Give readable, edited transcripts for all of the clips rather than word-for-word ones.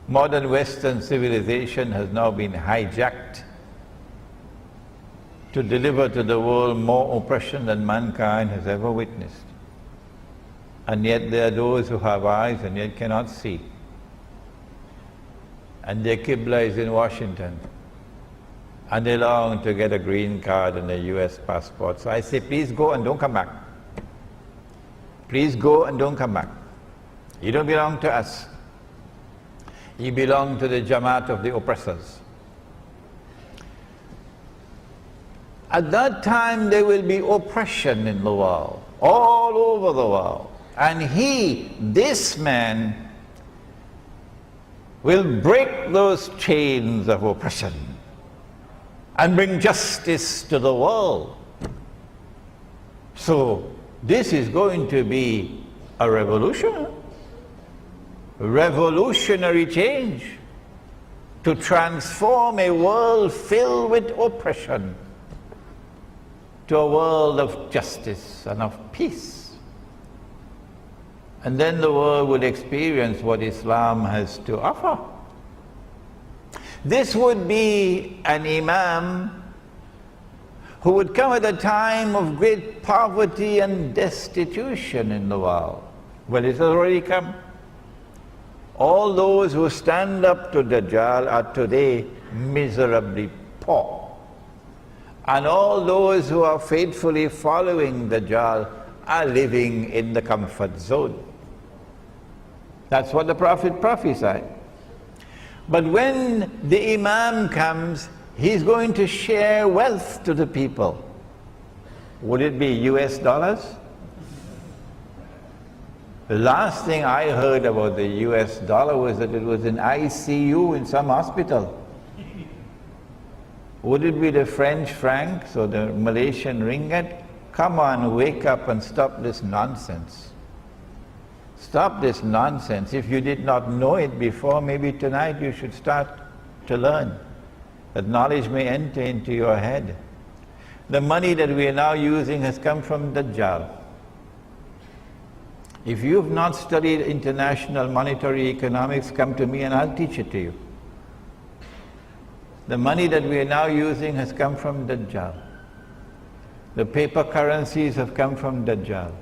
Modern Western civilization has now been hijacked to deliver to the world more oppression than mankind has ever witnessed. And yet there are those who have eyes and yet cannot see. And their Qibla is in Washington. And they long to get a green card and a US passport. So I say, please go and don't come back. Please go and don't come back. You don't belong to us. You belong to the Jamaat of the oppressors. At that time there will be oppression in the world, all over the world. And this man, will break those chains of oppression and bring justice to the world. So this is going to be a revolution, revolutionary change to transform a world filled with oppression to a world of justice and of peace. And then the world will experience what Islam has to offer. This would be an Imam who would come at a time of great poverty and destitution in the world. Well, it has already come. All those who stand up to Dajjal are today miserably poor. And all those who are faithfully following Dajjal are living in the comfort zone. That's what the Prophet prophesied. But when the Imam comes, he's going to share wealth to the people. Would it be US dollars? The last thing I heard about the US dollar was that it was in ICU in some hospital. Would it be the French francs or the Malaysian ringgit? Come on, wake up and stop this nonsense. Stop this nonsense. If you did not know it before, maybe tonight you should start to learn. That knowledge may enter into your head. The money that we are now using has come from Dajjal. If you've not studied international monetary economics, come to me and I'll teach it to you. The money that we are now using has come from Dajjal. The paper currencies have come from Dajjal.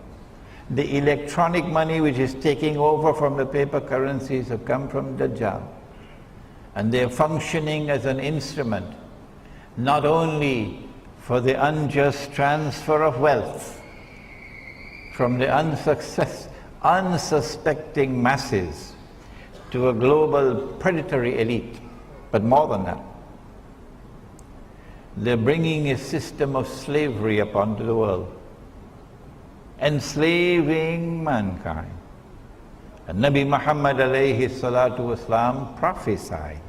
The electronic money which is taking over from the paper currencies have come from Dajjal. And they're functioning as an instrument, not only for the unjust transfer of wealth from the unsuspecting masses to a global predatory elite, but more than that. They're bringing a system of slavery upon the world, enslaving mankind. And Nabi Muhammad alayhi salatu wasalam prophesied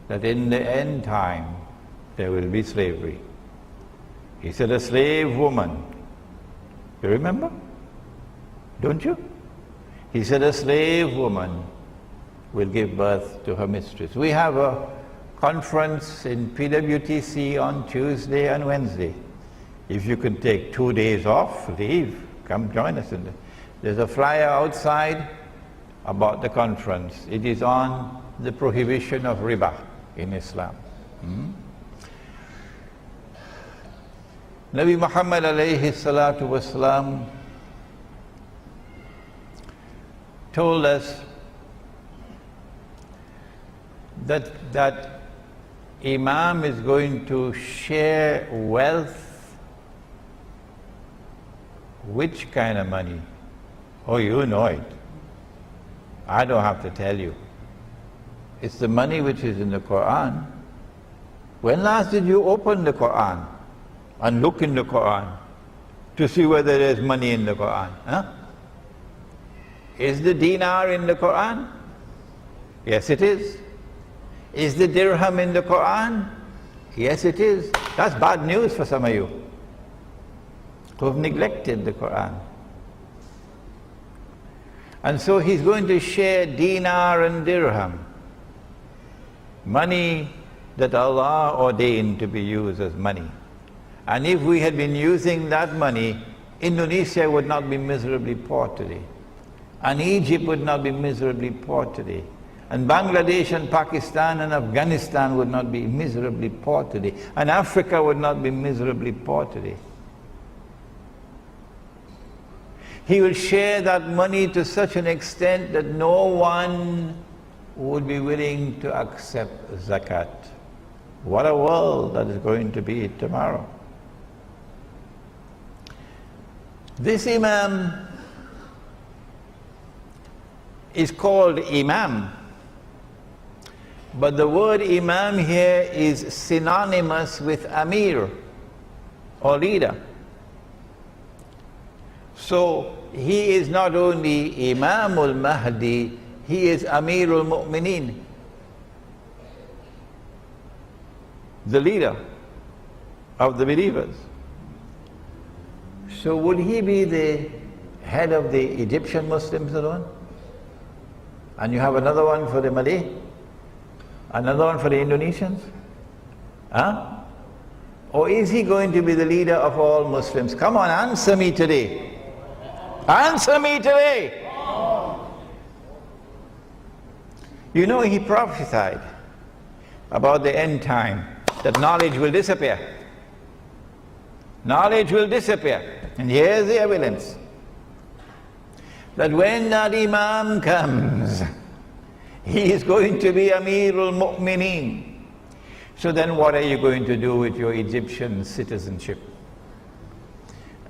that in the end time there will be slavery. He said a slave woman, you remember? Don't you? He said a slave woman will give birth to her mistress. We have a conference in PWTC on Tuesday and Wednesday. If you could take 2 days off, leave, come join us. There's a flyer outside about the conference. It is on the prohibition of riba in Islam. Nabi Muhammad alayhi salatu wasalam told us that Imam is going to share wealth. Which kind of money? Oh, you know it. I don't have to tell you. It's the money which is in the Quran. When last did you open the Quran and look in the Quran to see whether there's money in the Quran? Huh? Is the dinar in the Quran? Yes, it is. Is the dirham in the Quran? Yes, it is. That's bad news for some of you who have neglected the Quran. And so he's going to share dinar and dirham, money that Allah ordained to be used as money. And if we had been using that money, Indonesia would not be miserably poor today. And Egypt would not be miserably poor today. And Bangladesh and Pakistan and Afghanistan would not be miserably poor today. And Africa would not be miserably poor today. He will share that money to such an extent that no one would be willing to accept zakat. What a world that is going to be tomorrow. This Imam is called Imam, but the word Imam here is synonymous with Amir or leader. So he is not only Imam al-Mahdi, he is Amir al-Mu'mineen, the leader of the believers. So would he be the head of the Egyptian Muslims alone? And you have another one for the Malay? Another one for the Indonesians? Huh? Or is he going to be the leader of all Muslims? Come on, answer me today. Answer me today. You know, he prophesied about the end time, that knowledge will disappear. Knowledge will disappear. And here's the evidence. That when that Imam comes, he is going to be Amirul Mu'mineen. So then what are you going to do with your Egyptian citizenship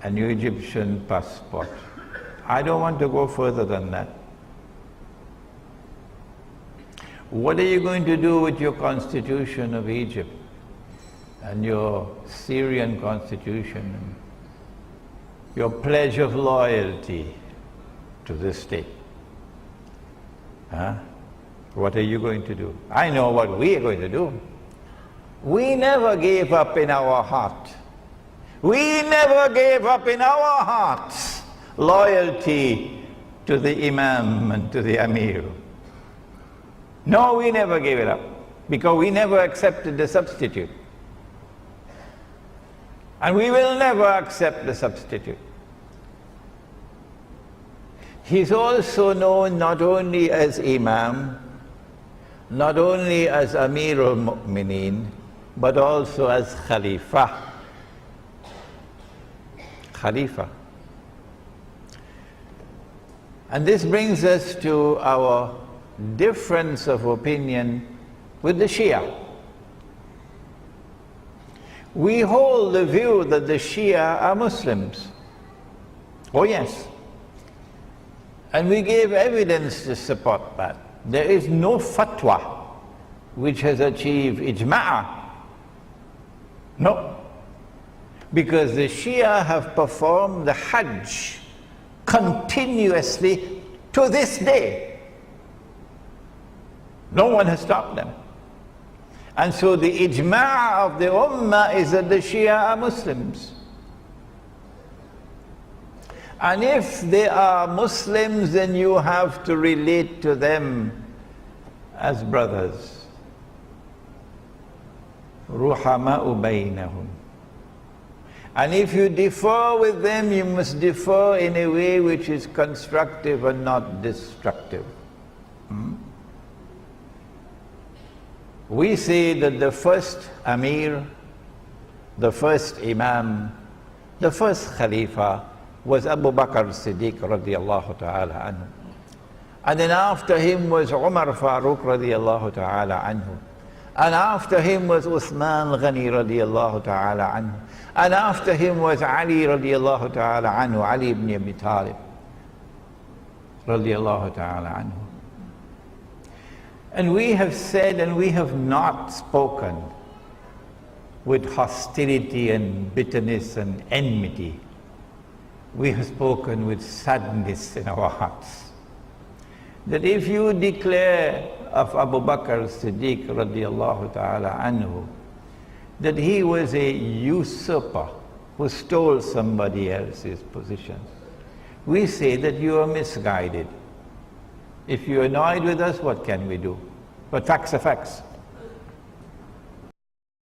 and your Egyptian passport? I don't want to go further than that. What are you going to do with your constitution of Egypt and your Syrian constitution, your pledge of loyalty to this state? Huh? What are you going to do? I know what we are going to do. We never gave up in our heart. We never gave up in our hearts loyalty to the Imam and to the Amir. No, we never gave it up, because we never accepted the substitute. And we will never accept the substitute. He's also known not only as Imam, not only as Amir al-Mu'mineen, but also as Khalifa. Khalifa. And this brings us to our difference of opinion with the Shia. We hold the view that the Shia are Muslims. Oh yes. And we gave evidence to support that. There is no fatwa which has achieved ijma'a. No. Because the Shia have performed the Hajj continuously to this day. No one has stopped them. And so the ijma' of the ummah is that the Shia are Muslims. And if they are Muslims, then you have to relate to them as brothers. Ruhama'u baynahum. And if you differ with them, you must differ in a way which is constructive and not destructive. We say that the first Amir, the first Imam, the first Khalifa was Abu Bakr Siddiq radiallahu ta'ala anhu. And then after him was Umar Farooq radiallahu ta'ala anhu. And after him was Uthman Ghani radiallahu ta'ala anhu. And after him was Ali radiallahu ta'ala anhu, Ali ibn Abi Talib radiallahu ta'ala anhu. And we have said, and we have not spoken with hostility and bitterness and enmity. We have spoken with sadness in our hearts. That if you declare of Abu Bakr Siddiq radiallahu ta'ala anhu that he was a usurper who stole somebody else's position, we say that you are misguided. If you're annoyed with us, what can we do? But facts are facts.